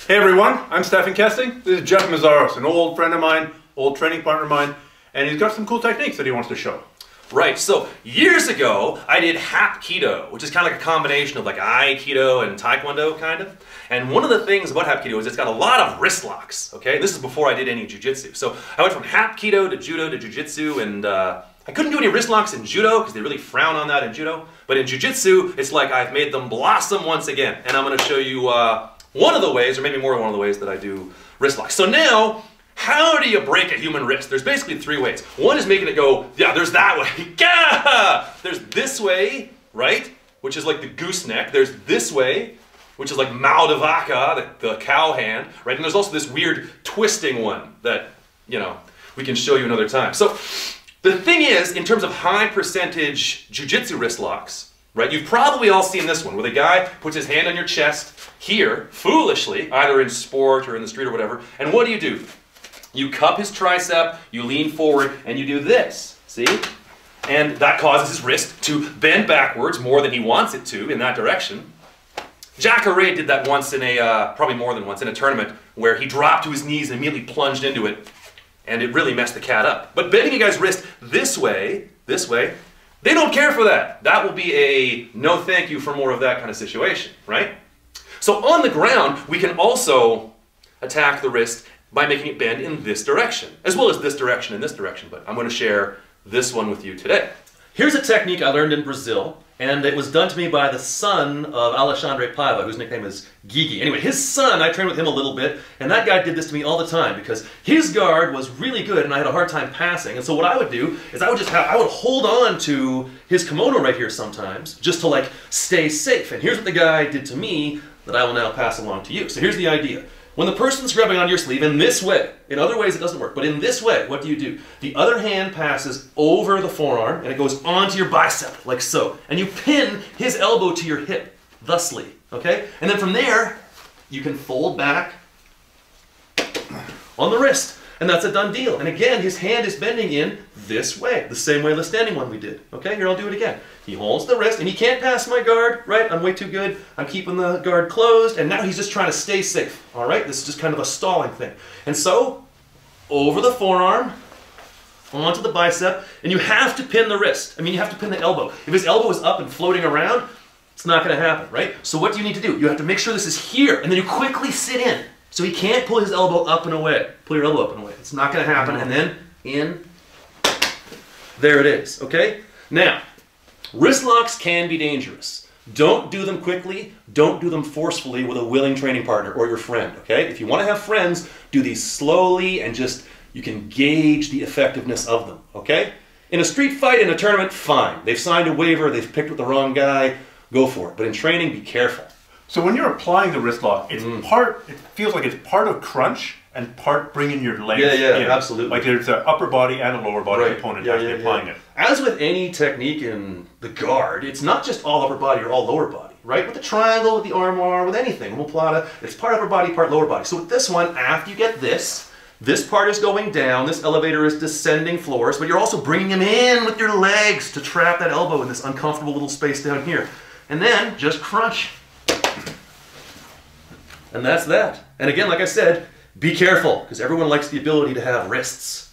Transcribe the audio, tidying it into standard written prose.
Hey everyone, I'm Stefan Kesting. This is Jeff Mazzaros, an old friend of mine, old training partner of mine, and he's got some cool techniques that he wants to show. Right, so years ago, I did Hapkido, which is kind of like a combination of like Aikido and Taekwondo, kind of. And one of the things about Hapkido is it's got a lot of wrist locks, okay? This is before I did any Jiu-Jitsu. So I went from Hapkido to Judo to Jiu-Jitsu, and I couldn't do any wrist locks in Judo because they really frown on that in Judo. But in Jiu-Jitsu, it's like I've made them blossom once again. And I'm going to show you one of the ways, or maybe more than one of the ways that I do wrist locks. So now, how do you break a human wrist? There's basically three ways. One is making it go, yeah, there's that way. Gah! There's this way, right? Which is like the gooseneck. There's this way, which is like Mao de Vaca, the cow hand, right? And there's also this weird twisting one that, you know, we can show you another time. So the thing is, in terms of high percentage jiu-jitsu wrist locks, right? You've probably all seen this one, where the guy puts his hand on your chest here, foolishly, either in sport or in the street or whatever, and what do? You cup his tricep, you lean forward, and you do this, see? And that causes his wrist to bend backwards more than he wants it to in that direction. Jacare did that once in a, probably more than once, in a tournament where he dropped to his knees and immediately plunged into it, and it really messed the cat up. But bending a guy's wrist this way, they don't care for that. That will be a no thank you for more of that kind of situation, right? So on the ground, we can also attack the wrist by making it bend in this direction, as well as this direction and this direction, but I'm going to share this one with you today. Here's a technique I learned in Brazil, and it was done to me by the son of Alexandre Paiva, whose nickname is Gigi. Anyway, his son, I trained with him a little bit, and that guy did this to me all the time because his guard was really good and I had a hard time passing. And so what I would do is I would hold on to his kimono right here sometimes, just to like stay safe. And here's what the guy did to me that I will now pass along to you. So here's the idea. When the person's grabbing onto your sleeve in this way, in other ways it doesn't work, but in this way, what do? The other hand passes over the forearm and it goes onto your bicep, like so. And you pin his elbow to your hip, thusly, okay? And then from there, you can fold back on the wrist. And that's a done deal. And again, his hand is bending in this way, the same way the standing one we did. Okay, here I'll do it again. He holds the wrist, and he can't pass my guard, right? I'm way too good. I'm keeping the guard closed, and now he's just trying to stay safe, all right? This is just kind of a stalling thing. And so, over the forearm, onto the bicep, and you have to pin the wrist. I mean, you have to pin the elbow. If his elbow is up and floating around, it's not going to happen, right? So what do you need to do? You have to make sure this is here, and then you quickly sit in. So he can't pull his elbow up and away. Pull your elbow up and away. It's not going to happen. And then in. There it is. Okay? Now, wrist locks can be dangerous. Don't do them quickly. Don't do them forcefully with a willing training partner or your friend. Okay? If you want to have friends, do these slowly and just, you can gauge the effectiveness of them. Okay? In a street fight, in a tournament, fine. They've signed a waiver. They've picked with the wrong guy. Go for it. But in training, be careful. So when you're applying the wrist lock, it feels like it's part of crunch and part bringing your legs in. Absolutely. Like there's an upper body and a lower body component as you're applying it. As with any technique in the guard, it's not just all upper body or all lower body, right? With the triangle, with the armbar, with anything, omoplata, it's part upper body, part lower body. So with this one, after you get this part is going down, this elevator is descending floors, but you're also bringing him in with your legs to trap that elbow in this uncomfortable little space down here. And then just crunch. And that's that. And again, like I said, be careful, because everyone likes the ability to have wrists.